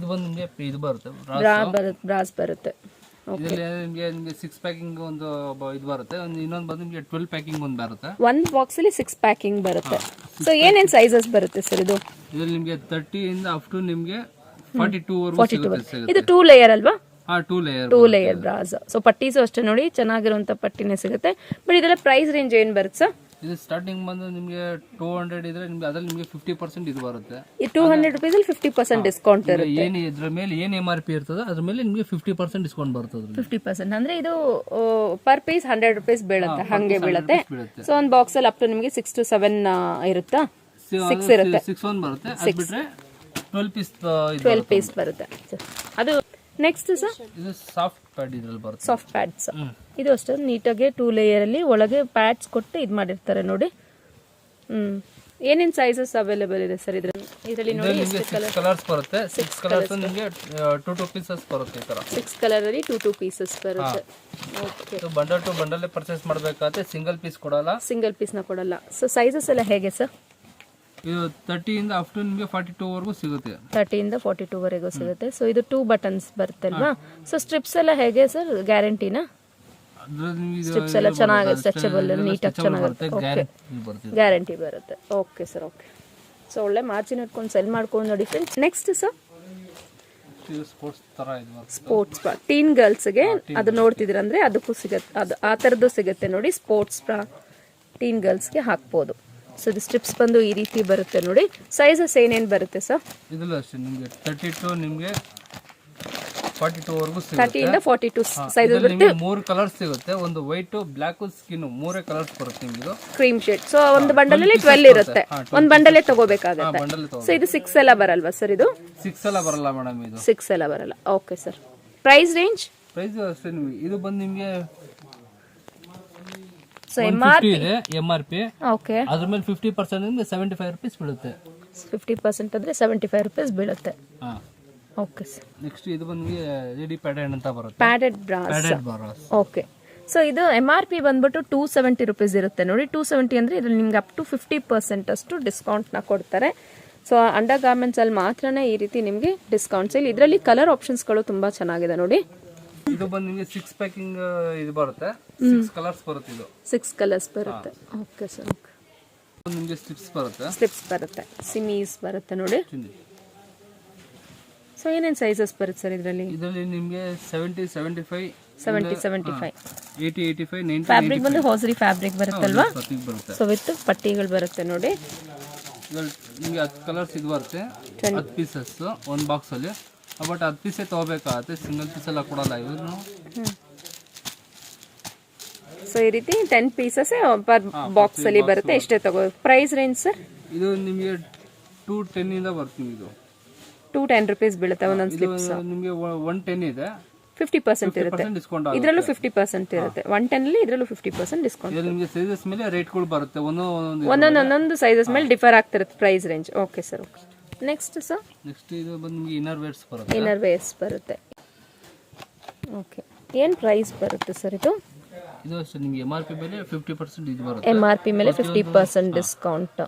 ಇದು ಬಂದು ನಿಮಗೆ ಇದು ಬರುತ್ತೆ ಬ್ರಾಸ್ ಬರುತ್ತೆ. ಇದರಲ್ಲಿ ನಿಮಗೆ 6 ಪ್ಯಾಕಿಂಗ್ ಒಂದು ಇದು ಬರುತ್ತೆ, ಇನ್ನೊಂದು ಬಂದು ನಿಮಗೆ 12 ಪ್ಯಾಕಿಂಗ್ ಒಂದು ಬರುತ್ತೆ. ಒಂದು ಬಾಕ್ಸ್ ಅಲ್ಲಿ 6 ಪ್ಯಾಕಿಂಗ್ ಬರುತ್ತೆ. ಸೊ ಏನೇನ್ ಸೈಜಸ್ ಬರುತ್ತೆ ಸರ್ ಇದು? ಇದರಲ್ಲಿ ನಿಮಗೆ 30 ಇಂದ ಅಪ್ ಟು ನಿಮಗೆ 42 ವರೆಗೂ ಸಿಗುತ್ತೆ. ಇದು 2 ಲೇಯರ್ ಅಲ್ವಾ? 2 ಲೇಯರ್ ಬ್ರಾಸ್. ಸೊ ಪಟ್ಟೀಸು ಅಷ್ಟೇ ನೋಡಿ, ಚೆನ್ನಾಗಿರುವಂತ ಪಟ್ಟಿನೇ ಸಿಗುತ್ತೆ. ಬಟ್ ಇದೆಲ್ಲ ಪ್ರೈಸ್ ರೇಂಜ್ ಏನ್ ಬರುತ್ತೆ ಸರ್? ಇದು ಸ್ಟಾರ್ಟಿಂಗ್ ಬಂದು ನಿಮಗೆ 200 ಇದ್ರೆ ನಿಮಗೆ ಅದರಲ್ಲಿ ನಿಮಗೆ 50% ಇದು ಬರುತ್ತೆ. ಈ 200 ರೂಪೀಸ್ ಅಲ್ಲಿ 50% ಡಿಸ್ಕೌಂಟ್ ಇರುತ್ತೆ. ಏನು ಇದ್ರ ಮೇಲೆ ಏನು MRP ಇರ್ತದೆ ಅದ್ರ ಮೇಲೆ ನಿಮಗೆ 50% ಡಿಸ್ಕೌಂಟ್ ಬರ್ತದೆ. 50% ಅಂದ್ರೆ ಇದು ಪರ್ ಪೀಸ್ 100 ರೂಪೀಸ್ ಬೀಳುತ್ತೆ, ಹಂಗೆ ಬೀಳುತ್ತೆ. ಸೊ ಒಂದು ಬಾಕ್ಸ್ ಅಲ್ಲಿ ಅಪ್ ಟು ನಿಮಗೆ 6 to 7 ಇರುತ್ತಾ? 6 ಇರುತ್ತೆ. 6 1 ಬರುತ್ತೆ. ಅದು ಬಿಟ್ರೆ 12 ಪೀಸ್ ಬರುತ್ತೆ. ಅದು ನೆಕ್ಸ್ಟ್ ಸರ್ ಇದು ಸಾಫ್ಟ್ ಪ್ಯಾಡ್ ಇದ್ರಲ್ಲಿ ಬರುತ್ತೆ. ಸಾಫ್ಟ್ ಪ್ಯಾಡ್ಸ್ ಇದು ಅಷ್ಟೇ ನೀಟಾಗಿ 2 ಲೇಯರ್ ಅಲ್ಲಿ ಒಳಗೆ ಪ್ಯಾಡ್ಸ್ ಕೊಟ್ಟು ಇದು ಮಾಡಿರ್ತಾರೆ ನೋಡಿ. ಏನೇನ್ ಸೈಜಸ್ ಅವೈಲೇಬಲ್ ಇದೆ ಸರ್ ಇದರಲ್ಲಿ ನೋಡಿ? ನಿಮಗೆ 6 ಕಲರ್ಸ್ ಬರುತ್ತೆ. 6 ಕಲರ್ಸ್ ನಿಮಗೆ 2 ಪೀಸಸ್ ಬರುತ್ತೆ. ಈ ತರ 6 ಕಲರ್ ಅಲ್ಲಿ 2 ಪೀಸಸ್ ಬರುತ್ತೆ. ಓಕೆ. ಇದು ಬಂಡಲ್ ಟು ಬಂಡಲ್ ಪರ್ಚೇಸ್ ಮಾಡಬೇಕಾದ್ರೆ ಸಿಂಗಲ್ ಪೀಸ್ ಕೊಡಲ್ಲ. ಸಿಂಗಲ್ ಪೀಸ್ ನ ಕೊಡಲ್ಲ. ಸೊ ಸೈಜಸ್ ಎಲ್ಲ ಹೇಗೆ ಸರ್? ಇದು 30 ಇಂದ ಅಪ್ ಟು ನಿಮಗೆ 42 ವರೆಗೂ ಸಿಗುತ್ತೆ. 30 ಇಂದ 42 ವರೆಗೂ ಸಿಗುತ್ತೆ. ಸೊ ಇದು 2 ಬಟನ್ಸ್ ಬರುತ್ತೆ ಅಲ್ವಾ? ಸೊ ಸ್ಟ್ರಿಪ್ಸ್ ಎಲ್ಲ ಹೇಗೆ ಸರ್? ಗ್ಯಾರಂಟಿನಾ? ಸ್ಟ್ರಿಪ್ಸ್ ಎಲ್ಲ ಚೆನ್ನಾಗಿ ಸ್ಟ್ರೆಚಬಲ್ ನೀಟಾಗಿ ಚೆನ್ನಾಗಿರುತ್ತೆ. ಗ್ಯಾರಂಟಿ ಬರುತ್ತೆ. Okay sir, okay. ಸೊ ಒಳ್ಳೆ ಮಾರ್ಜಿನ್ ಇಟ್ಕೊಂಡು ಸೆಲ್ ಮಾಡ್ಕೊಂಡು ನೋಡಿ ಫ್ರೆಂಡ್ಸ್. ನೆಕ್ಸ್ಟ್ ಸರ್ ಸ್ಪೋರ್ಟ್ಸ್ ಬ್ರಾ ಟೀನ್ ಗರ್ಲ್ಸ್ಗೆ ಅದು ನೋಡ್ತಿದ್ರ ಅಂದ್ರೆ ಅದಕ್ಕೂ ಸಿಗುತ್ತೆ, ಅದು ಆ ಥರದ್ದು ಸಿಗುತ್ತೆ ನೋಡಿ. ಸ್ಪೋರ್ಟ್ಸ್ ಬ್ರಾ ಟೀನ್ ಗರ್ಲ್ಸ್ಗೆ ಹಾಕ್ಬೋದು. ಸೊ ಇದು ಸ್ಟ್ರಿಪ್ಸ್ ಬಂದು ಈ ರೀತಿ ಬರುತ್ತೆ ನೋಡಿ. ಸೈಜಸ್ ಏನೇನು ಬರುತ್ತೆ ಸರ್? ಇದೆಲ್ಲ ಅಷ್ಟೇ ನಿಮಗೆ 32 ನಿಮಗೆ 42 ವರೆಗೂ ಸಿಗುತ್ತೆ. 30 ಇಂದ 42 ಸೈಜಸ್ ಬರುತ್ತೆ. 3 ಕಲರ್ಸ್ ಸಿಗುತ್ತೆ. ಒಂದು ವೈಟ್, ಬ್ಲಾಕ್, ಸ್ಕಿನ್ 3 ಕಲರ್ಸ್ ಬರುತ್ತೆ ನಿಮಗೆ. Cream shade. ಸೊ ಒಂದು ಬಂಡಲ್ ಅಲ್ಲಿ 12 ಇರುತ್ತೆ. ಒಂದು ಬಂಡಲೇ ತಗೋಬೇಕಾಗುತ್ತೆ. ಸೊ ಇದು 6 ಎಲ್ಲ ಬರಲ್ವಾ ಸರ್? ಇದು 6 ಎಲ್ಲ ಬರಲ್ಲ ಮೇಡಮ್. ಇದು 6 ಎಲ್ಲ ಬರಲ್ಲ. Okay sir. Price range? Price ಅಷ್ಟೇ ನಿಮಗೆ. ಇದು ಬಂದು ನಿಮಗೆ ಸೊ MRP. ಓಕೆ. ಅದ್ರ ಮೇಲೆ 50% ನಿಮಗೆ 75 ರೂಪೀಸ್ ಬೀಳುತ್ತೆ. 50% ಅಂದ್ರೆ 75 ರೂಪೀಸ್ ಬೀಳುತ್ತೆ. Okay sir. ನೆಕ್ಸ್ಟ್ ಇದು ಬಂದು ಲೇಡಿ ಪ್ಯಾಡೆಡ್ ಅಂತ ಬರುತ್ತೆ. Padded brass. ಓಕೆ. ಸೊ ಇದು MRP ಬಂದ್ಬಿಟ್ಟು 270 ರೂಪೀಸ್ ಇರುತ್ತೆ ನೋಡಿ. 270 ಅಂದ್ರೆ ಇದ್ರಲ್ಲಿ ನಿಮ್ಗೆ ಅಪ್ ಟು 50% ಅಷ್ಟು ಡಿಸ್ಕೌಂಟ್ ನ ಕೊಡ್ತಾರೆ. ಸೊ ಅಂಡರ್ ಗಾರ್ಮೆಂಟ್ಸ್ ಅಲ್ಲಿ ಮಾತ್ರನೇ ಈ ರೀತಿ ನಿಮ್ಗೆ ಡಿಸ್ಕೌಂಟ್ಸ್. ಇಲ್ಲಿ ಇದರಲ್ಲಿ ಕಲರ್ ಆಪ್ಷನ್ಸ್ ಗಳು ತುಂಬಾ ಚೆನ್ನಾಗಿದೆ ನೋಡಿ. ಇದು ಬಂದು ನಿಮಗೆ 6 ಪ್ಯಾಕಿಂಗ್ ಇದು ಬರುತ್ತೆ. 6 ಕಲರ್ಸ್ ಬರುತ್ತೆ. ಇದು 6 ಕಲರ್ಸ್ ಬರುತ್ತೆ. Okay sir. ನಿಮಗೆ ಸ್ಟ್ರಿಪ್ಸ್ ಬರುತ್ತೆ. ಸಿಮೀಸ್ ಬರುತ್ತೆ ನೋಡಿ. ಸೊ ಏನೇನ್ ಸೈಜಸ್ ಬರುತ್ತೆ ಸರ್ ಇದರಲ್ಲಿ? ನಿಮಗೆ 70 75 80 85 90 ಫ್ಯಾಬ್ರಿಕ್ ಬಂದು ಹೋಸ್ರಿ ಫ್ಯಾಬ್ರಿಕ್ ಬರುತ್ತಲ್ವಾ? ಸೊ ವಿತ್ ಪಟ್ಟಿಗಳು ಬರುತ್ತೆ ನೋಡಿ. ನಿಮಗೆ 10 ಕಲರ್ಸ್ ಇದು ಬರುತ್ತೆ. 10 ಪೀಸಸ್ ಒಂದು ಬಾಕ್ಸ್ ಅಲ್ಲಿ. ಬಟ್ 10 ಪೀಸೇ ತಗೋಬೇಕಾಗುತ್ತೆ, ಸಿಂಗಲ್ ಪೀಸ್ ಎಲ್ಲ ಕೊಡಲ್ಲ ಇವರು. ಸೊ ಈ ರೀತಿ 10 ಪೀಸಸ್ ಪರ್ ಬಾಕ್ಸ್ ಅಲ್ಲಿ ಬರುತ್ತೆ. ಎಷ್ಟೇ ತಗೋ. Price range sir? ಇದು ನಿಮಗೆ 210 ಇಂದ ಬರ್ತೀವಿ. ಇದು 210 ರೂಪೀಸ್ ಬೀಳುತ್ತೆ ಒಂದೊಂದು ಸ್ಲಿಪ್ಸ್. ನಿಮಗೆ 110 ಇದೆ, 50% ಇರುತ್ತೆ. ಇದರಲ್ಲೂ 50% ಇರುತ್ತೆ. 110 ಅಲ್ಲಿ ಇದರಲ್ಲೂ 50% ಡಿಸ್ಕೌಂಟ್. ನಿಮಗೆ ಸೈಜಸ್ ಮೇಲೆ ರೇಟ್ಗಳು ಬರುತ್ತೆ. ಒಂದೊಂದು ಸೈಜಸ್ ಮೇಲೆ ಡಿಫರ್ ಆಗ್ತಿರುತ್ತೆ price range. Okay sir, okay. Next sir? Next ಇದು ಬಂದು ನಿಮಗೆ ಇನ್ನರ್ ವೇರ್ಸ್ ಬರುತ್ತೆ. ಓಕೆ. ಏನು ಪ್ರೈಸ್ ಬರುತ್ತೆ ಸರ್ ಇದು? ಇದು ಅಷ್ಟೇ ನಿಮಗೆ MRP ಮೇಲೆ 50% ಇದು ಬರುತ್ತೆ. MRP ಮೇಲೆ 50% ಡಿಸ್ಕೌಂಟ್.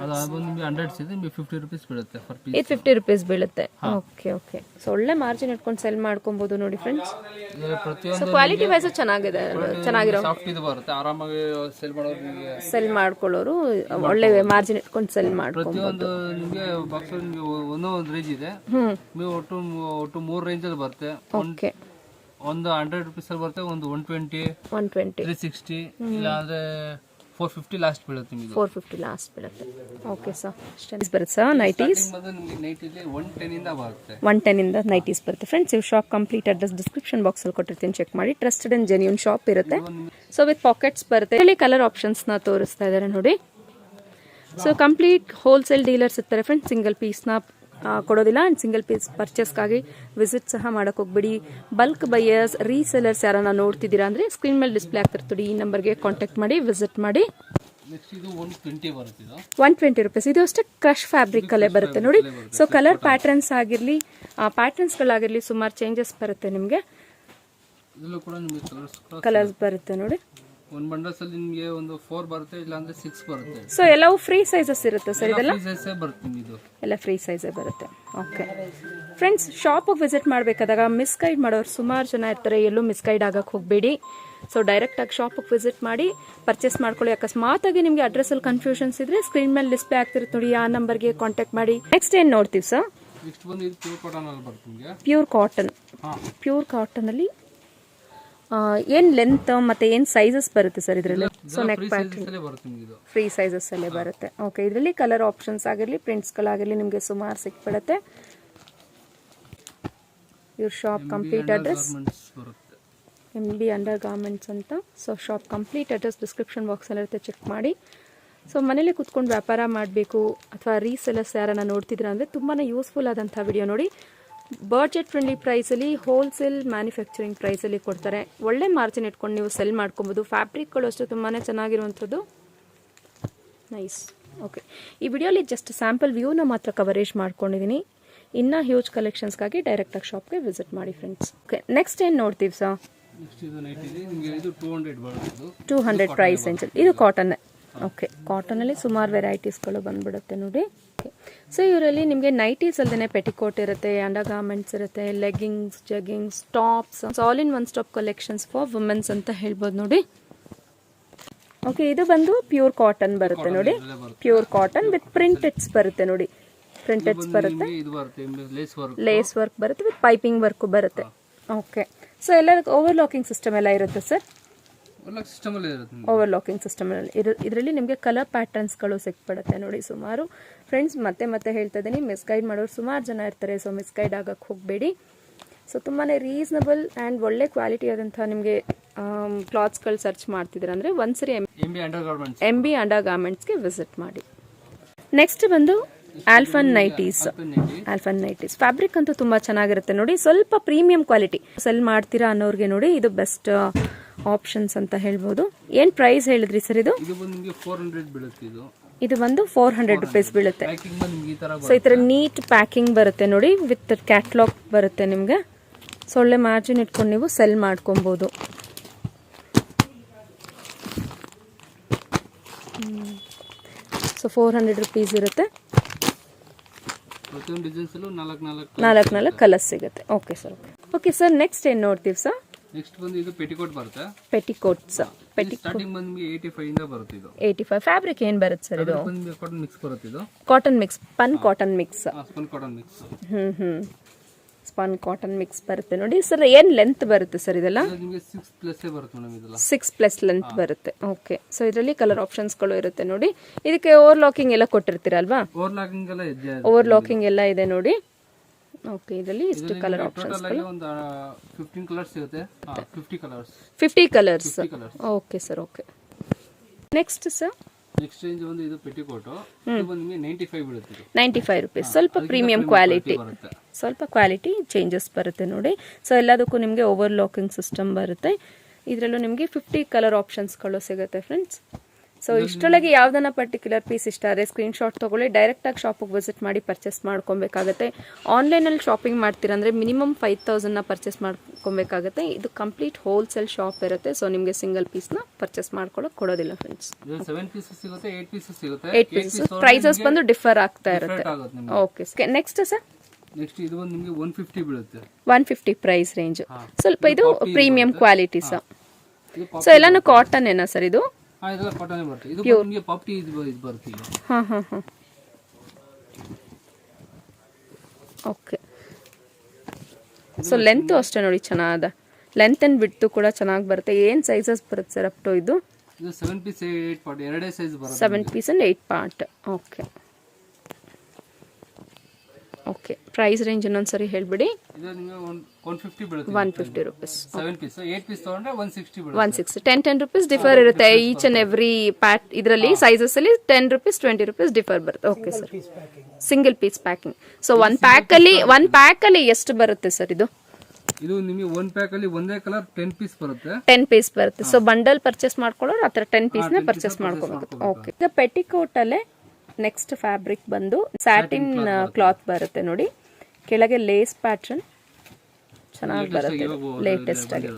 ಅದು ನಿಮಗೆ 100 ಇದೆ, ನಿಮಗೆ 50 ರೂಪೀಸ್ ಬೀಳುತ್ತೆ ಪರ್ ಪೀಸ್. ಇದು 50 ರೂಪೀಸ್ ಬೀಳುತ್ತೆ. Okay, okay. ಸೊ ಒಳ್ಳೆ ಮಾರ್ಜಿನ್ ಇಟ್ಕೊಂಡು ಸೆಲ್ ಮಾಡ್ಕೊಬಹುದು ನೋಡಿ ಫ್ರೆಂಡ್ಸ್. ಪ್ರತಿಯೊಂದು ಕ್ವಾಲಿಟಿ ವೈಸ್ ಚೆನ್ನಾಗಿದೆ, ಚೆನ್ನಾಗಿರೋ ಸಾಫ್ಟ್ ಇದು ಬರುತ್ತೆ. ಆರಾಮಾಗಿ ಸೆಲ್ ಮಾಡ್ಕೊಳ್ಳೋರು ಒಳ್ಳೆ ಮಾರ್ಜಿನ್ ಇಟ್ಕೊಂಡು ಸೆಲ್ ಮಾಡ್ಕೊಬಹುದು. ಪ್ರತಿಯೊಂದು ನಿಮಗೆ ಬಾಕ್ಸ್ ನಿಮಗೆ ಒಂದೊಂದು ರೇಂಜ್ ಇದೆ. ನೀವು ಒಟ್ಟು 3 ರೇಂಜ್ ಅಲ್ಲಿ ಬರುತ್ತೆ. ಓಕೆ. ಒಂದು 100 ರೂಪೀಸ್ ಅಲ್ಲಿ ಬರುತ್ತೆ, ಒಂದು 120 360 ಇಲ್ಲ ಅಂದ್ರೆ 450 ಲಾಸ್ಟ್ ಬೀಳುತ್ತೆ ನಿಮಗೆ. 450 ಲಾಸ್ಟ್ ಬೀಳುತ್ತೆ. Okay sir. ಸ್ಟೈಲ್ಸ್ ಬರುತ್ತೆ ಸರ್. ನೈಟೀಸ್ ನಿಮಗೆ ನೈಟಿಲಿ 110 ಇಂದ ಬರುತ್ತೆ. 110 ಇಂದ ನೈಟೀಸ್ ಬರುತ್ತೆ ಫ್ರೆಂಡ್ಸ್. ಇವು shop complete address description box ಅಲ್ಲಿ ಕೊಟ್ಟಿರ್ತೀನಿ, ಚೆಕ್ ಮಾಡಿ. ಟ್ರಸ್ಟೆಡ್ ಅಂಡ್ ಜೆನ್ಯೂನ್ ಶಾಪ್ ಇರುತ್ತೆ. ಸೊ ವಿತ್ ಪಾಕೆಟ್ಸ್ ಬರುತ್ತೆ. ಇಲ್ಲಿ ಕಲರ್ ಆಪ್ಷನ್ಸ್ ನ ತೋರಿಸ್ತಾ ಇದ್ದಾರೆ ನೋಡಿ. ಸೊ ಕಂಪ್ಲೀಟ್ ಹೋಲ್ಸೇಲ್ ಡೀಲರ್ಸ್ ಇರ್ತಾರೆ ಫ್ರೆಂಡ್ಸ್. ಸಿಂಗಲ್ ಪೀಸ್ ನ ಕೊಡೋದಿಲ್ಲ. ಅಂಡ್ ಸಿಂಗಲ್ ಪೀಸ್ ಪರ್ಚೇಸ್ಗಾಗಿ ವಿಸಿಟ್ ಸಹ ಮಾಡಕ್ ಹೋಗ್ಬೇಡಿ. ಬಲ್ಕ್ ಬೈಯರ್ಸ್, ರೀಸೆಲರ್ಸ್ ಯಾರನ್ನ ನೋಡ್ತಿದ್ದೀರಾ ಅಂದ್ರೆ ಸ್ಕ್ರೀನ್ ಮೇಲೆ ಡಿಸ್ಪ್ಲೇ ಆಗ್ತಿರ್ತೀವಿ. ಈ ನಂಬರ್ಗೆ ಕಾಂಟ್ಯಾಕ್ಟ್ ಮಾಡಿ, ವಿಸಿಟ್ ಮಾಡಿ. 120 ರೂಪೀಸ್. ಇದು ಅಷ್ಟೇ ಕ್ರಶ್ ಫ್ಯಾಬ್ರಿಕ್ ಅಲ್ಲೇ ಬರುತ್ತೆ ನೋಡಿ. ಸೊ ಕಲರ್ ಪ್ಯಾಟರ್ನ್ಸ್ ಆಗಿರ್ಲಿ, ಪ್ಯಾಟರ್ನ್ಸ್ ಗಳಾಗಿರ್ಲಿ ಸುಮಾರು ಚೇಂಜಸ್ ಬರುತ್ತೆ ನಿಮ್ಗೆ. ಕಲರ್ಸ್ ಬರುತ್ತೆ ನೋಡಿ. ಒಂದು ಬಂಡಲ್ಸ್ ಅಲ್ಲಿ ನಿಮಗೆ ಒಂದು 4 ಬರುತ್ತೆ, ಇಲ್ಲ ಅಂದ್ರೆ 6 ಬರುತ್ತೆ. ಸೊ ಎಲ್ಲವೂ ಫ್ರೀ ಸೈಜಸ್ ಇರುತ್ತೆ ಸರ್ ಇದೆಲ್ಲ? ಸೈಜೇ ಬರುತ್ತೆ ಇದು ಎಲ್ಲ ಫ್ರೀ ಸೈಜೇ ಬರುತ್ತೆ. ಓಕೆ ಫ್ರೆಂಡ್ಸ್, ಶಾಪಿಗೆ ವಿಸಿಟ್ ಮಾಡಬೇಕಾದಾಗ ಮಿಸ್ಗೈಡ್ ಮಾಡೋರು ಸುಮಾರು ಜನ ಇರ್ತಾರೆ, ಎಲ್ಲೂ ಮಿಸ್ಗೈಡ್ ಆಗಕ್ಕೆ ಹೋಗಬೇಡಿ. ಸೊ ಡೈರೆಕ್ಟಾಗಿ ಶಾಪಿಗೆ ವಿಸಿಟ್ ಮಾಡಿ ಪರ್ಚೇಸ್ ಮಾಡ್ಕೊಳ್ಳಿ. ಅಕಸ್ಮಾತಾಗಿ ನಿಮಗೆ ಅಡ್ರೆಸ್ಸಲ್ಲಿ ಕನ್ಫ್ಯೂಷನ್ಸ್ ಇದ್ರೆ ಸ್ಕ್ರೀನ್ ಮೇಲೆ ಡಿಸ್ಪ್ಲೇ ಆಗ್ತಿರುತ್ತೆ ನೋಡಿ, ಆ ನಂಬರ್ಗೆ ಕಾಂಟ್ಯಾಕ್ಟ್ ಮಾಡಿ. ನೆಕ್ಸ್ಟ್ ಏನು ನೋಡ್ತೀವಿ ಸರ್? ನೆಕ್ಸ್ಟ್ ಬಂದು ಇದು ಪ್ಯೂರ್ ಕಾಟನ್ ಅಲ್ಲಿ ಬರುತ್ತೆ ನಿಮಗೆ. Pure cotton. ಪ್ಯೂರ್ ಕಾಟನಲ್ಲಿ ಏನು ಲೆಂತ್ ಮತ್ತೆ ಏನು ಸೈಜಸ್ ಬರುತ್ತೆ ಸರ್ ಇದರಲ್ಲಿ? So neck pattern free sizes ಅಲ್ಲೇ ಬರುತ್ತೆ. ಓಕೆ, ಇದರಲ್ಲಿ ಕಲರ್ ಆಪ್ಷನ್ಸ್ ಆಗಿರಲಿ, ಪ್ರಿಂಟ್ಸ್ಗಳಾಗಿರಲಿ ನಿಮಗೆ ಸುಮಾರು ಸಿಕ್ಬಿಡುತ್ತೆ. ಇವ್ರ shop complete address MB undergarments ಅಂತ. So shop complete address description ಬಾಕ್ಸಲ್ಲಿ ಇರುತ್ತೆ, ಚೆಕ್ ಮಾಡಿ. ಸೊ ಮನೇಲಿ ಕುತ್ಕೊಂಡು ವ್ಯಾಪಾರ ಮಾಡಬೇಕು ಅಥವಾ ರೀಸೆಲರ್ಸ್ ಯಾರನ್ನ ನೋಡ್ತಿದ್ರ ಅಂದರೆ ತುಂಬಾ ಯೂಸ್ಫುಲ್ ಆದಂಥ ವಿಡಿಯೋ ನೋಡಿ. ಬಡ್ಜೆಟ್ ಫ್ರೆಂಡ್ಲಿ ಪ್ರೈಸಲ್ಲಿ ಹೋಲ್ಸೇಲ್ ಮ್ಯಾನುಫ್ಯಾಕ್ಚರಿಂಗ್ ಪ್ರೈಸಲ್ಲಿ ಕೊಡ್ತಾರೆ. ಒಳ್ಳೆ ಮಾರ್ಜಿನ್ ಇಟ್ಕೊಂಡು ನೀವು ಸೆಲ್ ಮಾಡ್ಕೊಬೋದು. ಫ್ಯಾಬ್ರಿಕ್ಗಳು ಅಷ್ಟು ತುಂಬಾ ಚೆನ್ನಾಗಿರುವಂಥದ್ದು. ನೈಸ್. ಓಕೆ, ಈ ವಿಡಿಯೋಲಿ ಜಸ್ಟ್ ಸ್ಯಾಂಪಲ್ ವ್ಯೂನ ಮಾತ್ರ ಕವರೇಜ್ ಮಾಡ್ಕೊಂಡಿದ್ದೀನಿ. ಇನ್ನೂ ಹ್ಯೂಜ್ ಕಲೆಕ್ಷನ್ಸ್ಗಾಗಿ ಡೈರೆಕ್ಟಾಗಿ ಶಾಪ್ಗೆ ವಿಸಿಟ್ ಮಾಡಿ ಫ್ರೆಂಡ್ಸ್. ಓಕೆ, ನೆಕ್ಸ್ಟ್ ಏನು ನೋಡ್ತೀವಿ ಸರ್? 200 ಪ್ರೈಸ್ ರೇಂಜಲ್ಲಿ. ಇದು ಕಾಟನ್. ಓಕೆ, ಕಾಟನಲ್ಲಿ ಸುಮಾರು ವೆರೈಟೀಸ್ಗಳು ಬಂದ್ಬಿಡುತ್ತೆ ನೋಡಿ. ಸೊ ಇವರಲ್ಲಿ ನಿಮಗೆ ನೈಟೀಸ್ ಅಲ್ಲದೆ ಪೆಟಿಕೋಟ್ ಇರುತ್ತೆ, ಅಂಡರ್ ಗಾರ್ಮೆಂಟ್ಸ್ ಇರುತ್ತೆ, leggings, jeggings, tops, all in one stop collections for womens ಅಂತ ಹೇಳ್ಬೋದು ನೋಡಿ. ಓಕೆ, ಇದು ಬಂದು ಪ್ಯೂರ್ ಕಾಟನ್ ಬರುತ್ತೆ ನೋಡಿ. ಪ್ಯೂರ್ ಕಾಟನ್ ವಿತ್ ಪ್ರಿಂಟೆಡ್ಸ್ ಬರುತ್ತೆ ನೋಡಿ. ಪ್ರಿಂಟೆಡ್ಸ್ ಬರುತ್ತೆ, ಲೇಸ್ ವರ್ಕ್ ಬರುತ್ತೆ, ವಿತ್ ಪೈಪಿಂಗ್ ವರ್ಕು ಬರುತ್ತೆ. ಓಕೆ, ಸೊ ಎಲ್ಲ ಓವರ್ಲಾಕಿಂಗ್ ಸಿಸ್ಟಮ್ ಎಲ್ಲ ಇರುತ್ತೆ ಸರ್? ಓವರ್ಲಾಕಿಂಗ್ ಸಿಸ್ಟಮ್ ಇದರಲ್ಲಿ ನಿಮಗೆ ಕಲರ್ ಪ್ಯಾಟರ್ನ್ಸ್ಗಳು ಸಿಕ್ಬಿಡುತ್ತೆ ನೋಡಿ ಸುಮಾರು. ಫ್ರೆಂಡ್ಸ್, ಮತ್ತೆ ಹೇಳ್ತಾ ಇದ್ದೀನಿ, ಮಿಸ್ಗೈಡ್ ಮಾಡೋರು ಸುಮಾರು ಜನ ಇರ್ತಾರೆ. ಸೊ ಮಿಸ್ಗೈಡ್ ಆಗಕ್ಕೆ ಹೋಗಬೇಡಿ. ಸೊ ತುಂಬಾ ರೀಸನಬಲ್ ಆ್ಯಂಡ್ ಒಳ್ಳೆ ಕ್ವಾಲಿಟಿ ಆದಂಥ ನಿಮಗೆ ಕ್ಲಾತ್ಸ್ಗಳು ಸರ್ಚ್ ಮಾಡ್ತಿದ್ದೀರ ಅಂದರೆ ಒಂದ್ಸರಿ MB ಅಂಡರ್ ಗಾರ್ಮೆಂಟ್ಸ್ಗೆ ವಿಸಿಟ್ ಮಾಡಿ. ನೆಕ್ಸ್ಟ್ ಬಂದು ಆಲ್ಫನ್ ನೈಟೀಸ್. ಫ್ಯಾಬ್ರಿಕ್ ಅಂತೂ ತುಂಬಾ ಚೆನ್ನಾಗಿರುತ್ತೆ ನೋಡಿ. ಸ್ವಲ್ಪ ಪ್ರೀಮಿಯಂ ಕ್ವಾಲಿಟಿ ಸೆಲ್ ಮಾಡ್ತೀರಾ ಅನ್ನೋರಿಗೆ ನೋಡಿ ಇದು ಬೆಸ್ಟ್ ಆಪ್ಷನ್ಸ್ ಅಂತ ಹೇಳ್ಬೋದು. ಏನ್ ಪ್ರೈಸ್ ಹೇಳಿದ್ರಿ ಸರ್ ಇದು? ಇದು ಬಂದು 400 ರುಪೀಸ್ ಬೀಳುತ್ತೆ. ಸೊ ಈ ತರ ನೀಟ್ ಪ್ಯಾಕಿಂಗ್ ಬರುತ್ತೆ ನೋಡಿ, ವಿತ್ ಕ್ಯಾಟ್ಲಾಗ್ ಬರುತ್ತೆ ನಿಮ್ಗೆ. ಸೊ ಒಳ್ಳೆ ಮಾರ್ಜಿನ್ ಇಟ್ಕೊಂಡು ನೀವು ಸೆಲ್ ಮಾಡ್ಕೊಬಹುದು. ಸೊ 400 ರುಪೀಸ್ ಇರುತ್ತೆ. 4 ಕಲರ್ಸ್ ಸಿಗುತ್ತೆ. Okay sir. Okay sir, next ಏನ್ ನೋಡ್ತೀವಿ ಸರ್? ನೆಕ್ಸ್ಟ್ ಬಂದು ಇದು ಪೆಟಿಕೋಟ್ ಬರುತ್ತೆ. ಪೆಟಿಕೋಟ್ಸ್ ಸ್ಟಾರ್ಟಿಂಗ್ ಬಂದು 85 ಇಂದ ಬರುತ್ತೆ. ಇದು 85. ಫ್ಯಾಬ್ರಿಕ್ ಏನ್ ಬರುತ್ತೆ ಸರ್ ಇದು? ಕಾಟನ್ ಮಿಕ್ಸ್ ಬರುತ್ತೆ. ಇದು cotton mix, spun cotton mix. Spun cotton mix. Spun cotton mix ಬರುತ್ತೆ ನೋಡಿ. ಸರ್ ಏನ್ ಲೆಂತ್ ಬರುತ್ತೆ ಸರ್ ಇದೆಲ್ಲ? ನಿಮಗೆ 6+ ಬರುತ್ತೆ ಮೇಡಂ. ಇದೆಲ್ಲ 6+ ಲೆಂತ್ ಬರುತ್ತೆ. ಓಕೆ, ಸೊ ಇದರಲ್ಲಿ ಕಲರ್ ಆಪ್ಷನ್ಸ್ಗಳು ಇರುತ್ತೆ ನೋಡಿ. ಇದಕ್ಕೆ ಓವರ್ಲಾಕಿಂಗ್ ಎಲ್ಲ ಕೊಟ್ಟಿರ್ತೀರಲ್ವಾ? ಓವರ್ಲಾಕಿಂಗ್ ಎಲ್ಲ ಇದೆ ನೋಡಿ. ಓಕೆ, ಇದರಲ್ಲಿ ಇಷ್ಟು ಕಲರ್ ಆಪ್ಷನ್ಸ್. ಒಂದು 15 ಕಲರ್ಸ್ ಇರುತ್ತೆ. 50 colours. Okay sir. Okay, next sir? Next range ಒಂದು ಇದು ಪೆಟಿಕೋಟ್. ಇದು ಬಂದು ನಿಮಗೆ 95 ಬೀಳುತ್ತೆ. 95 ರುಪೀಸ್. ಸ್ವಲ್ಪ ಪ್ರೀಮಿಯಂ ಕ್ವಾಲಿಟಿ, ಸ್ವಲ್ಪ ಕ್ವಾಲಿಟಿ ಚೇಂಜಸ್ ಬರುತ್ತೆ ನೋಡಿ. ಸೊ ಎಲ್ಲದಕ್ಕೂ ನಿಮಗೆ ಓವರ್ಲಾಕಿಂಗ್ ಸಿಸ್ಟಮ್ ಬರುತ್ತೆ. ಇದರಲ್ಲೂ ನಿಮಗೆ 50 ಕಲರ್ ಆಪ್ಷನ್ಸ್ಗಳು ಸಿಗುತ್ತೆ ಫ್ರೆಂಡ್ಸ್. ಸೊ ಇಷ್ಟರೊಳಗೆ ಯಾವ್ದನ್ನ ಪರ್ಟಿಕ್ಯುಲರ್ ಪೀಸ್ ಇಷ್ಟ ಆದರೆ ಸ್ಕ್ರೀನ್ ಶಾಟ್ ತಗೊಳ್ಳಿ, ಡೈರೆಕ್ಟಾಗಿ ಶಾಪಿಗೆ ವಿಸಿಟ್ ಮಾಡಿ ಪರ್ಚೇಸ್ ಮಾಡ್ಕೊಬೇಕಾಗತ್ತೆ. ಆನ್ಲೈನಲ್ಲಿ ಶಾಪಿಂಗ್ ಮಾಡ್ತೀರಂದ್ರೆ ಮಿನಿಮಮ್ 5000 ಪರ್ಚೇಸ್ ಮಾಡ್ಕೊಬೇಕಾಗತ್ತೆ. ಇದು ಕಂಪ್ಲೀಟ್ ಹೋಲ್ಸೇಲ್ ಶಾಪ್ ಇರುತ್ತೆ. ಸೊ ನಿಮಗೆ ಸಿಂಗಲ್ ಪೀಸ್ನ ಪರ್ಚೇಸ್ ಮಾಡ್ಕೊಳ್ಳೋಕೆ ಕೊಡೋದಿಲ್ಲ ಫ್ರೆಂಡ್ಸ್. 7 ಪೀಸಸ್ ಸಿಗುತ್ತೆ, 8 ಪೀಸಸ್ ಸಿಗುತ್ತೆ. 8 ಪೀಸಸ್ ಪ್ರೈಸಸ್ ಬಂದು ಡಿಫರ್ ಆಗ್ತಾ ಇರುತ್ತೆ. Okay, next sir? ನೆಕ್ಸ್ಟ್ ಇದು ಬಂದು ನಿಮಗೆ 150 ಬೀಳುತ್ತೆ. 150 ಪ್ರೈಸ್ ರೇಂಜ್. ಸ್ವಲ್ಪ ಇದು ಪ್ರೀಮಿಯಂ ಕ್ವಾಲಿಟಿ ಸರ್. ಸೊ ಎಲ್ಲಾನು ಕಾಟನ್ ಏನಾ ಸರ್ ಇದು? ಇದೆಲ್ಲ ಕಾಟನ್ ಬರುತ್ತೆ. ಇದು ನಿಮಗೆ ಪಾಪ್ಟಿ ಇದು ಬರುತ್ತೆ. ಓಕೆ, ಸೊ ಲೆಂತ್ ಅಷ್ಟೇ ನೋಡಿ ಚೆನ್ನಾದ. ಲೆಂತ್ ಅಂಡ್ ವಿಡ್ತ್ ಕೂಡ ಚೆನ್ನಾಗಿ ಬರುತ್ತೆ. ಏನು ಸೈಜಸ್ ಬರುತ್ತೆ ಸರ್ ಅಪ್ ಟು ಇದು? 7 ಪೀಸ್ 8 ಪಾರ್ಟ್ ಎರಡೇ ಸೈಜ್ ಬರುತ್ತೆ. 7 piece and 8 part. Okay. Okay, price range ಇನ್ನೊಂದ್ಸರಿ ಹೇಳ್ಬಿಡಿ. ಇದು ನಿಮಗೆ 150 ಬೀಳುತ್ತೆ. 150 ರುಪೀಸ್. 7 ಪೀಸ್ 8 ಪೀಸ್ ತಗೊಂಡ್ರೆ 160 ಬೀಳುತ್ತೆ. 160. 10 ರುಪೀಸ್ ಡಿಫರ್ ಇರುತ್ತೆ ಈಚ್ ಅಂಡ್ ಎವ್ರಿ ಪ್ಯಾಟ್. ಇದರಲ್ಲಿ ಸೈಜಸ್ ಅಲ್ಲಿ 10 ರುಪೀಸ್ 20 ರುಪೀಸ್ ಡಿಫರ್ ಬರುತ್ತೆ. Okay sir, single piece packing. So one pack ಅಲ್ಲಿ ಎಷ್ಟು ಬರುತ್ತೆ ಸರ್ ಇದು? ಇದು ನಿಮಗೆ 1 ಪ್ಯಾಕ್ ಅಲ್ಲಿ ಒಂದೇ ಕಲರ್ 10 ಪೀಸ್ ಬರುತ್ತೆ. 10 ಪೀಸ್ ಬರುತ್ತೆ. ಸೊ ಬಂಡಲ್ ಪರ್ಚೇಸ್ ಮಾಡ್ಕೊಳ್ಳೋರು ಆತರ 10 ಪೀಸ್ ನ ಪರ್ಚೇಸ್ ಮಾಡ್ಕೋಬೇಕು. ಓಕೆ, ಈಗ ಪೆಟಿಕೋಟ್ ಅಲ್ಲೇ ನೆಕ್ಸ್ಟ್ ಫ್ಯಾಬ್ರಿಕ್ ಬಂದು ಸ್ಯಾಟಿನ್ ಕ್ಲಾತ್ ಬರುತ್ತೆ ನೋಡಿ. ಕೆಳಗೆ ಲೇಸ್ ಪ್ಯಾಟರ್ನ್ ಚೆನ್ನಾಗಿ ಬರುತ್ತೆ, ಲೇಟೆಸ್ಟ್ ಆಗಿ.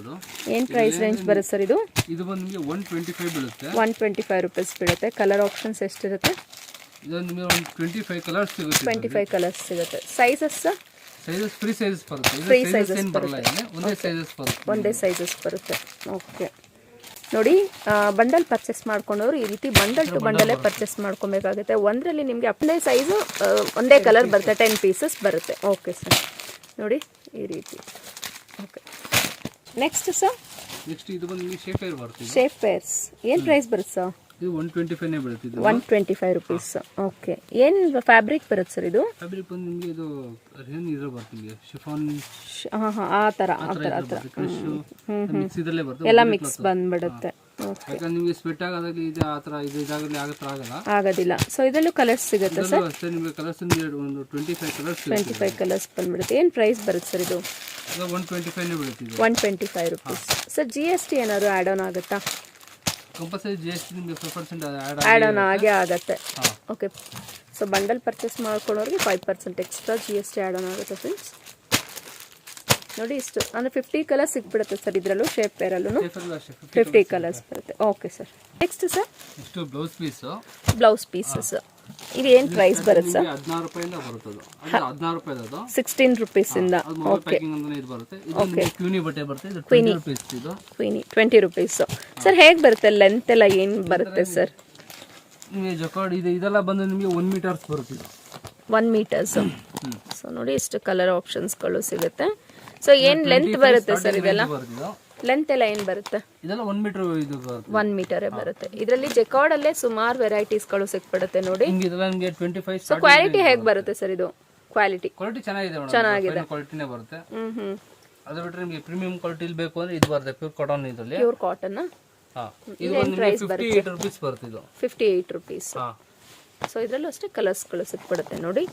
ಏನು ಪ್ರೈಸ್ ರೇಂಜ್ ಬರುತ್ತೆ ಸರ್ ಇದು? ಇದು ಬಂದು ನಿಮಗೆ 125 ಬೀಳುತ್ತೆ. 125 ರುಪೀಸ್ ಬೀಳುತ್ತೆ. ಕಲರ್ ಆಪ್ಷನ್ಸ್ ಎಷ್ಟಿರುತ್ತೆ? ಇದು ನಿಮಗೆ ಒಂದು 25 ಕಲರ್ಸ್ ಸಿಗುತ್ತೆ. 25 ಕಲರ್ಸ್ ಸಿಗುತ್ತೆ. ಸೈಜಸ್ ಸೈಜಸ್ ಫ್ರೀ ಸೈಜಸ್ ಬರುತ್ತೆ. ಫ್ರೀ ಸೈಜಸ್ ಬರಲ್ಲ, ಒಂದೇ ಸೈಜಸ್ ಬರುತ್ತೆ. ಒಂದೇ ಸೈಜಸ್ ಬರುತ್ತೆ. ಓಕೆ ನೋಡಿ, ಬಂಡಲ್ ಪರ್ಚೇಸ್ ಮಾಡ್ಕೊಂಡವ್ರು ಈ ರೀತಿ ಬಂಡಲ್ ಟು ಬಂಡಲೇ ಪರ್ಚೇಸ್ ಮಾಡ್ಕೊಬೇಕಾಗುತ್ತೆ. ಒಂದರಲ್ಲಿ ನಿಮಗೆ ಒಂದೇ ಸೈಜು ಒಂದೇ ಕಲರ್ ಬರುತ್ತೆ, 10 ಪೀಸಸ್ ಬರುತ್ತೆ. ಓಕೆ ಸರ್, ನೋಡಿ ಈ ರೀತಿ. Okay, next sir? ನೆಕ್ಸ್ಟ್ ಇದು ಬಂದು ನಿಮಗೆ ಶೇಪ್ ಏರ್ ಬರುತ್ತೆ. ಶೇಪ್ ಏರ್ಸ್ ಏನು ಪ್ರೈಸ್ ಬರುತ್ತೆ ಸರ್? ಇದು 125 ಬೀಳುತ್ತೆ. 125 ರುಪೀಸ್. ಓಕೆ, ಏನು ಫ್ಯಾಬ್ರಿಕ್ ಬರುತ್ತೆ ಸರ್ ಇದು? ಫ್ಯಾಬ್ರಿಕ್ ಬಂದು ನಿಮಗೆ ಇದು ರೇನ್ ಇರೋ ಬರುತ್ತೆ, ನಿಮಗೆ ಶಿಫಾನ್. ಆ ಥರ ಮಿಕ್ಸ್ ಇದರಲ್ಲೇ ಬರುತ್ತೆ, ಎಲ್ಲ ಮಿಕ್ಸ್ ಬಂದ್ಬಿಡುತ್ತೆ. ಯಾಕಂದ್ರೆ ನಿಮಗೆ ಸ್ವೆಟ್ ಆಗೋದಾಗಲಿ ಇದೆ ಆ ಥರ ಇದು ಇದಾಗಲಿ ಆಗಲ್ಲ, ಆಗೋದಿಲ್ಲ. ಸೊ ಇದರಲ್ಲೂ ಕಲರ್ಸ್ ಸಿಗುತ್ತೆ ಸರ್? ಅಷ್ಟೇ, ನಿಮಗೆ ಕಲರ್ಸ್ ಒಂದು 25 ಕಲರ್ಸ್ ಬಂದ್ಬಿಡುತ್ತೆ. ಏನು ಪ್ರೈಸ್ ಬರುತ್ತೆ ಸರ್ ಇದು? 125 ಬೀಳುತ್ತೆ. 125 ರುಪೀಸ್. ಸರ್ GST ಏನಾದ್ರು ಆ್ಯಡ್ ಆನ್ ಆಗುತ್ತಾ? ಕಂಪಲ್ಸರಿ GST ನಿಮಗೆ 5% ಆ್ಯಡ್ ಆನ್ ಆಗೇ ಆಗುತ್ತೆ. ಓಕೆ, ಸೊ ಬಂಡಲ್ ಪರ್ಚೇಸ್ ಮಾಡ್ಕೊಳ್ಳೋರಿಗೆ 5% ಎಕ್ಸ್ಟ್ರಾ GST ಆ್ಯಡ್ ಆನ್ ಆಗುತ್ತೆ ಫ್ರೆಂಡ್ಸ್. ನೋಡಿ ಇಷ್ಟು ಅಂದರೆ 50 ಕಲರ್ಸ್ ಸಿಕ್ಬಿಡುತ್ತೆ ಸರ್ ಇದರಲ್ಲೂ. ಶೇಪ್ ವೇರಲ್ಲೂ 50 ಕಲರ್ಸ್ ಬರುತ್ತೆ. Okay sir, next sir? Next blouse piece. Blouse pieces ಇದು ಏನು ಪ್ರೈಸ್ ಬರುತ್ತೆ ಸರ್? 16 ರೂಪಾಯಿಂದ ಬರುತ್ತೆ. ಅದು 16 ರೂಪಾಯಿ, ಅದು 16 ರುಪೀಸಿಂದ. ಓಕೆ, ಪ್ಯಾಕಿಂಗ್ ಅಂತ ಇದು ಬರುತ್ತೆ. ಇದು ಕ್ವೀನಿ ಬಟ್ಟೆ ಬರುತ್ತೆ. ಇದು 20 ರೂಪೀಸ್. ಇದು ಕ್ವೀನಿ 20 ರುಪೀಸ್. ಸರ್ ಹೇಗೆ ಬರುತ್ತೆ? ಲೆಂತ್ ಎಲ್ಲ ಏನು ಬರುತ್ತೆ ಸರ್? ನಿಮಗೆ ಜಕಾರ್ಡ್ ಇದೆಲ್ಲ ಬಂದು ನಿಮಗೆ 1 ಮೀಟರ್ಸ್ ಬರುತ್ತೆ. ಇದು 1 ಮೀಟರ್ಸ್. ಸೊ ನೋಡಿ ಇಷ್ಟು ಕಲರ್ ಆಪ್ಷನ್ಸ್ಗಳು ಸಿಗುತ್ತೆ. ಸೊ ಏನು ಲೆಂತ್ ಬರುತ್ತೆ ಸರ್ ಇದೆಲ್ಲ? ಲೆಂತ್ ಎಲ್ಲ ಏನು ಬರುತ್ತೆ? ಇದೆಲ್ಲ 1 ಮೀಟರ್ ಇದು ಬರುತ್ತೆ. 1 ಮೀಟರೇ ಬರುತ್ತೆ. ಇದರಲ್ಲಿ ಜಕಾರ್ಡಲ್ಲೇ ಸುಮಾರು ವೆರೈಟೀಸ್ಗಳು ಸಿಕ್ಬಿಡುತ್ತೆ ನೋಡಿ. ಇದೆಲ್ಲ ನಿಮಗೆ 25. ಸೊ ಕ್ವಾಲಿಟಿ ಹೇಗೆ ಬರುತ್ತೆ ಸರ್ ಇದು? ಕ್ವಾಲಿಟಿ ಚೆನ್ನಾಗಿದೆ, ಚೆನ್ನಾಗಿದೆ, ಕ್ವಾಲಿಟಿನೇ ಬರುತ್ತೆ. ಅದು ಬಿಟ್ಟರೆ ನಿಮಗೆ ಪ್ರೀಮಿಯಂ ಕ್ವಾಲಿಟಿ ಬೇಕು ಅಂದ್ರೆ ಇದು ಬರುತ್ತೆ, ಪ್ಯೂರ್ ಕಾಟನ್. ಇದರಲ್ಲಿ ಪ್ಯೂರ್ ಕಾಟನ್. ಇದು ಒಂದು 58 ರೂಪೀಸ್ ಬರುತ್ತೆ. ಇದು 58 ರುಪೀಸ್. ಸೊ ಇದರಲ್ಲೂ ಅಷ್ಟೇ ಕಲರ್ಸ್ಗಳು ಸಿಕ್ಬಿಡುತ್ತೆ ನೋಡಿ.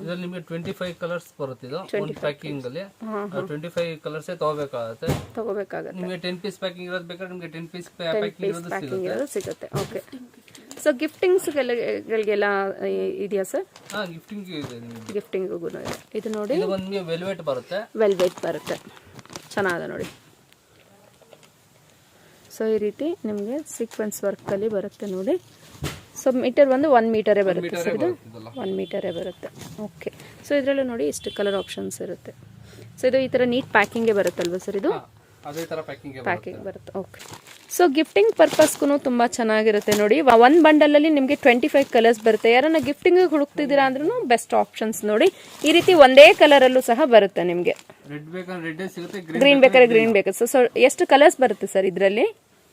ಇದರಲ್ಲಿ ನಿಮಗೆ 25 ಕಲರ್ಸ್ ಬರುತ್ತೆ. ಇದು ಒಂದು ಪ್ಯಾಕಿಂಗ್ ಅಲ್ಲಿ 25 ಕಲರ್ಸ್ ತಗೋಬೇಕಾಗುತ್ತೆ. ನಿಮಗೆ 10 ಪೀಸ್ ಪ್ಯಾಕಿಂಗ್ ಇರೋದು ಬೇಕಾದ್ರೆ ನಿಮಗೆ 10 ಪೀಸ್ ಪ್ಯಾಕಿಂಗ್ ಇರೋದು ಸಿಗುತ್ತೆ. ಓಕೆ, ಸೊ ಗಿಫ್ಟಿಂಗ್ಸ್ಗಳಿಗೆಲ್ಲ ಇದೆಯಾ ಸರ್? ಗಿಫ್ಟಿಂಗ್ ಇದೆ. ಗಿಫ್ಟಿಂಗ್ ಇದು ನೋಡಿ, ಇದು ಒಂದು ನಿಮಗೆ ವೆಲ್ವೆಟ್ ಬರುತ್ತೆ. ವೆಲ್ವೆಟ್ ಬರುತ್ತೆ, ಚೆನ್ನಾಗಿದೆ ನೋಡಿ. ಸೊ ಈ ರೀತಿ ನಿಮಗೆ ಸೀಕ್ವೆನ್ಸ್ ವರ್ಕಲ್ಲಿ ಬರುತ್ತೆ ನೋಡಿ. ಸೊ ಮೀಟರ್ ಒಂದು 1 ಮೀಟರೇ ಬರುತ್ತೆ ಸರ್ ಇದು. 1 ಮೀಟರೇ ಬರುತ್ತೆ. ಓಕೆ, ಸೊ ಇದರಲ್ಲೂ ನೋಡಿ ಇಷ್ಟು ಕಲರ್ ಆಪ್ಷನ್ಸ್ ಇರುತ್ತೆ. ಸೊ ಇದು ಈ ಥರ ನೀಟ್ ಪ್ಯಾಕಿಂಗೇ ಬರುತ್ತಲ್ವ ಸರ್ ಇದು? ಅದೇ ತರ ಪ್ಯಾಕಿಂಗ್ ಬರುತ್ತೆ. ಓಕೆ, ಸೊ ಗಿಫ್ಟಿಂಗ್ ಪರ್ಪಸ್ಗೂ ತುಂಬ ಚೆನ್ನಾಗಿರುತ್ತೆ ನೋಡಿ. 1 ಬಂಡಲಲ್ಲಿ ನಿಮಗೆ 25 ಕಲರ್ಸ್ ಬರುತ್ತೆ. ಯಾರನ್ನ ಗಿಫ್ಟಿಂಗ್ ಹುಡುಕ್ತಿದ್ದೀರಾ ಅಂದ್ರೂ ಬೆಸ್ಟ್ ಆಪ್ಷನ್ಸ್ ನೋಡಿ. ಈ ರೀತಿ ಒಂದೇ ಕಲರಲ್ಲೂ ಸಹ ಬರುತ್ತೆ ನಿಮಗೆ. ಗ್ರೀನ್ ಬೇಕಾದ್ರೆ ಗ್ರೀನ್ ಬೇಕು. ಸೊ ಎಷ್ಟು ಕಲರ್ಸ್ ಬರುತ್ತೆ ಸರ್ ಇದರಲ್ಲಿ?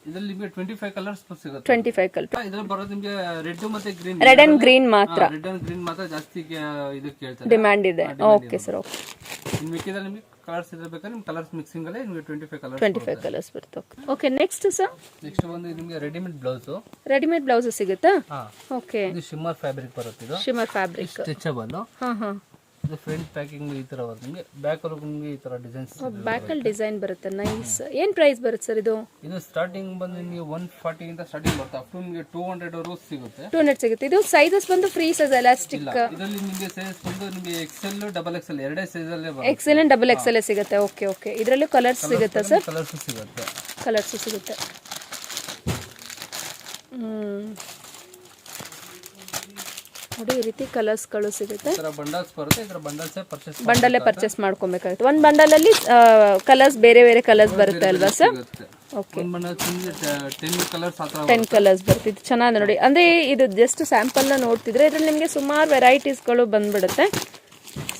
ಇದರಲ್ಲಿ ನಿಮಗೆ 25 ಕಲರ್ಸ್ ಸಿಗುತ್ತೆ. 25 ಕಲರ್. ಇದರಲ್ಲಿ ಬರೋದು ನಿಮಗೆ ರೆಡ್ ಮತ್ತೆ ಗ್ರೀನ್. ರೆಡ್ ಅಂಡ್ ಗ್ರೀನ್ ಮಾತ್ರ. ರೆಡ್ ಅಂಡ್ ಗ್ರೀನ್ ಮಾತ್ರ ಜಾಸ್ತಿ ಇದು ಕೇಳ್ತಾರೆ, ಡಿಮ್ಯಾಂಡ್ ಇದೆ. Okay sir, okay. ಇನ್ನು ಮಿಕ್ಕಿದಲ್ಲಿ ನಿಮಗೆ ಕಲರ್ಸ್ ಇರಬೇಕಾದ್ರೆ ನಿಮಗೆ ಕಲರ್ಸ್ ಮಿಕ್ಸಿಂಗ್ ಅಲ್ಲಿ ನಿಮಗೆ 25 ಕಲರ್ಸ್ ಬರುತ್ತೆ. Okay, next sir? ನೆಕ್ಸ್ಟ್ ಒಂದು ನಿಮಗೆ ರೆಡಿಮೇಡ್ ಬ್ಲೌಸ್. ರೆಡಿಮೇಡ್ ಬ್ಲೌಸ್ ಸಿಗುತ್ತಾ? ಓಕೆ, ಇದು ಶಿಮ್ಮರ್ ಫ್ಯಾಬ್ರಿಕ್ ಬರುತ್ತೆ. ಇದು ಶಿಮ್ಮರ್ ಫ್ಯಾಬ್ರಿಕ್, ಸ್ಟ್ರೆಚಬಲ್. ಇದು ಫ್ರಂಟ್ ಪ್ಯಾಕಿಂಗ್ ಈ ತರ ಬರುತ್ತೆ. ನಿಮಗೆ ಬ್ಯಾಕ್ ಅಲ್ಲಿ ನಿಮಗೆ ಈ ತರ ಡಿಸೈನ್ಸ್, ಬ್ಯಾಕ್ ಅಲ್ಲಿ ಡಿಸೈನ್ ಬರುತ್ತೆ. ನೈಸ್. ಏನು ಪ್ರೈಸ್ ಬರುತ್ತೆ ಸರ್ ಇದು? ಇದು ಸ್ಟಾರ್ಟಿಂಗ್ ಬಂದು ನಿಮಗೆ 140 ಇಂದ ಸ್ಟಾರ್ಟಿಂಗ್ ಬರುತ್ತೆ, ಅಪ್ ಟು ನಿಮಗೆ 200 ವರೆಗೂ ಸಿಗುತ್ತೆ. 200 ಸಿಗುತ್ತೆ. ಇದು ಸೈಜಸ್ ಬಂದು ಫ್ರೀ ಸೈಜ್ ಎಲಾಸ್ಟಿಕ್. ಇದರಲ್ಲಿ ನಿಮಗೆ ಸೈಜ್ ಬಂದು ನಿಮಗೆ XL ಡಬಲ್ XL ಎರಡೇ ಸೈಜ್ ಅಲ್ಲೇ ಬರುತ್ತೆ. XL ಅಂಡ್ ಡಬಲ್ XL ಸಿಗುತ್ತೆ. Okay, okay. ಇದರಲ್ಲೂ ಕಲರ್ಸ್ ಸಿಗುತ್ತೆ ಸರ್? ಕಲರ್ಸ್ ಸಿಗುತ್ತೆ. ಕಲರ್ಸ್ ಸಿಗುತ್ತೆ. ನೋಡಿ ಈ ರೀತಿ ಕಲರ್ಸ್ಗಳು ಸಿಗುತ್ತೆ. ಬಂಡಲ್ಲೇ ಪರ್ಚೇಸ್ ಮಾಡ್ಕೊಬೇಕಾಗುತ್ತೆ. ಒಂದು ಬಂಡಲಲ್ಲಿ ಕಲರ್ಸ್ ಬೇರೆ ಬೇರೆ ಕಲರ್ಸ್ ಬರುತ್ತೆ ಅಲ್ವಾ ಸರ್? ಓಕೆ, 10 ಕಲರ್ಸ್ ಬರುತ್ತೆ. ಇದು ಚೆನ್ನಾಗಿದೆ ನೋಡಿ. ಅಂದರೆ ಇದು ಜಸ್ಟ್ ಸ್ಯಾಂಪಲ್ನ ನೋಡ್ತಿದ್ರೆ ಇದರಲ್ಲಿ ನಿಮಗೆ ಸುಮಾರು ವೆರೈಟೀಸ್ಗಳು ಬಂದ್ಬಿಡುತ್ತೆ.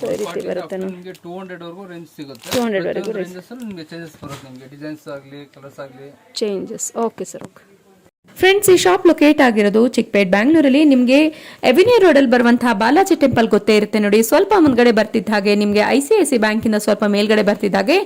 ಸೊ ಈ ರೀತಿ ಬರುತ್ತೆ ನಿಮಗೆ 200 ವರೆಗೂ ರೇಂಜ್ ಸಿಗುತ್ತೆ. 200 ವರೆಗೂ ರೇಂಜಸ್ ನಿಮಗೆ ಚೇಂಜಸ್ ಬರುತ್ತೆ, ನಿಮಗೆ ಡಿಸೈನ್ಸ್ ಆಗಲಿ ಕಲರ್ಸ್ ಆಗಲಿ changes. Okay sir, okay. Friends, ಈ ಶಾಪ್ ಲೊಕೇಟ್ ಆಗಿರೋದು ಚಿಕ್ಕಪೇಟ್ ಬ್ಯಾಂಗ್ಳೂರಲ್ಲಿ. ನಿಮಗೆ ಎವಿನ್ಯೂ ರೋಡಲ್ಲಿ ಬರುವಂತಹ ಬಾಲಾಜಿ ಟೆಂಪಲ್ ಗೊತ್ತೇ ಇರುತ್ತೆ ನೋಡಿ. ಸ್ವಲ್ಪ ಮುಂದ್ಗಡೆ ಬರ್ತಿದ್ದ ಹಾಗೆ ನಿಮಗೆ ICICI ಬ್ಯಾಂಕಿಂದ ಸ್ವಲ್ಪ ಮೇಲ್ಗಡೆ ಬರ್ತಿದ್ದ ಹಾಗೆ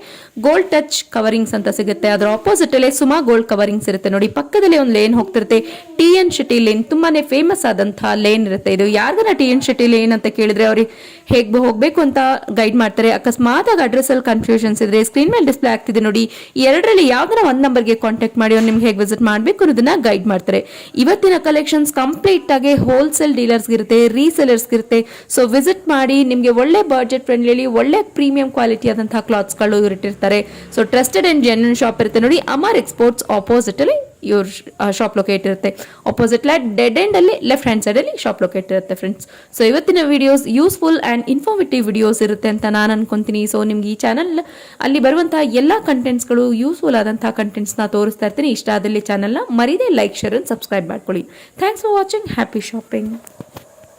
ಗೋಲ್ಡ್ ಟಚ್ ಕವರಿಂಗ್ಸ್ ಅಂತ ಸಿಗುತ್ತೆ. ಅದರ ಆಪೋಸಿಟ್ ಅಲ್ಲೇ ಸುಮಾ ಗೋಲ್ಡ್ ಕವರಿಂಗ್ಸ್ ಇರುತ್ತೆ ನೋಡಿ. ಪಕ್ಕದಲ್ಲಿ ಒಂದು ಲೇನ್ ಹೋಗ್ತಿರುತ್ತೆ, TN ಶೆಟ್ಟಿ ಲೇನ್. ತುಂಬಾನೇ ಫೇಮಸ್ ಆದಂತಹ ಲೇನ್ ಇರುತ್ತೆ ಇದು. ಯಾರಿಗಾರ TN ಶೆಟ್ಟಿ ಲೇನ್ ಅಂತ ಕೇಳಿದ್ರೆ ಅವ್ರಿಗೆ ಹೇಗೆ ಹೋಗಬೇಕು ಅಂತ ಗೈಡ್ ಮಾಡ್ತಾರೆ. ಅಕಸ್ಮಾತ್ ಆಗಿ ಅಡ್ರೆಸ್ಸಲ್ಲಿ ಕನ್ಫ್ಯೂಷನ್ಸ್ ಇದ್ರೆ ಸ್ಕ್ರೀನ್ ಮೇಲೆ ಡಿಸ್ಪ್ಲೇ ಆಗ್ತಿದೆ ನೋಡಿ, ಎರಡರಲ್ಲಿ ಯಾವ್ದಾರ ಒಂದು ನಂಬರ್ಗೆ ಕಾಂಟ್ಯಾಕ್ಟ್ ಮಾಡಿ ಅವ್ರು ನಿಮ್ಗೆ ಹೇಗೆ ವಿಸಿಟ್ ಮಾಡಬೇಕು ಅನ್ನೋದನ್ನ ಗೈಡ್ ಮಾಡ್ತಾರೆ. ಇವತ್ತಿನ ಕಲೆಕ್ಷನ್ಸ್ ಕಂಪ್ಲೀಟ್ ಆಗಿ ಹೋಲ್ಸೇಲ್ ಡೀಲರ್ಸ್ ಇರುತ್ತೆ, ರೀಸೆಲರ್ಸ್ ಇರುತ್ತೆ. ಸೊ ವಿಸಿಟ್ ಮಾಡಿ, ನಿಮಗೆ ಒಳ್ಳೆ ಬಡ್ಜೆಟ್ ಫ್ರೆಂಡ್ಲಿ ಒಳ್ಳೆ ಪ್ರೀಮಿಯಂ ಕ್ವಾಲಿಟಿ ಆದಂತಹ ಕ್ಲಾತ್ಸ್ಗಳು ಇಟ್ಟಿರ್ತಾರೆ. So trusted and genuine shop ಇರುತ್ತೆ ನೋಡಿ, ಅಮರ್ ಎಕ್ಸ್ಪೋರ್ಟ್ಸ್ ಆಪೋಸಿಟ್ ಅಲ್ಲಿ ಇವ್ರ ಶಾಪ್ ಲೊಕೇಟ್ ಇರುತ್ತೆ. ಆಪೋಸಿಟ್ ಡೆಡ್ ಎಂಡ್ ಅಲ್ಲಿ ಲೆಫ್ಟ್ ಹ್ಯಾಂಡ್ ಸೈಡ್ ಅಲ್ಲಿ ಶಾಪ್ ಲೊಕೇಟ್ ಇರುತ್ತೆ ಫ್ರೆಂಡ್ಸ್. ಸೊ ಇವತ್ತಿನ videos useful and informative videos ಇರುತ್ತೆ ಅಂತ ನಾನು ಅನ್ಕೊಂತೀನಿ. ಸೊ ನಿಮ್ಗೆ ಈ ಚಾನಲ್ ಅಲ್ಲಿ ಬರುವಂತಹ ಎಲ್ಲಾ ಕಂಟೆಂಟ್ಸ್ಗಳು ಯೂಸ್ಫುಲ್ ಆದಂತಹ ಕಂಟೆಂಟ್ಸ್ ನ ತೋರಿಸ್ತಾ ಇರ್ತೀನಿ. ಇಷ್ಟ ಆದಲ್ಲಿ ಚಾನಲ್ನ ಮರೀದೆ ಲೈಕ್, ಶೇರ್ ಅಂಡ್ ಸಬ್ಸ್ಕ್ರೈಬ್ ಮಾಡ್ಕೊಳ್ಳಿ. Thanks for watching. Happy shopping.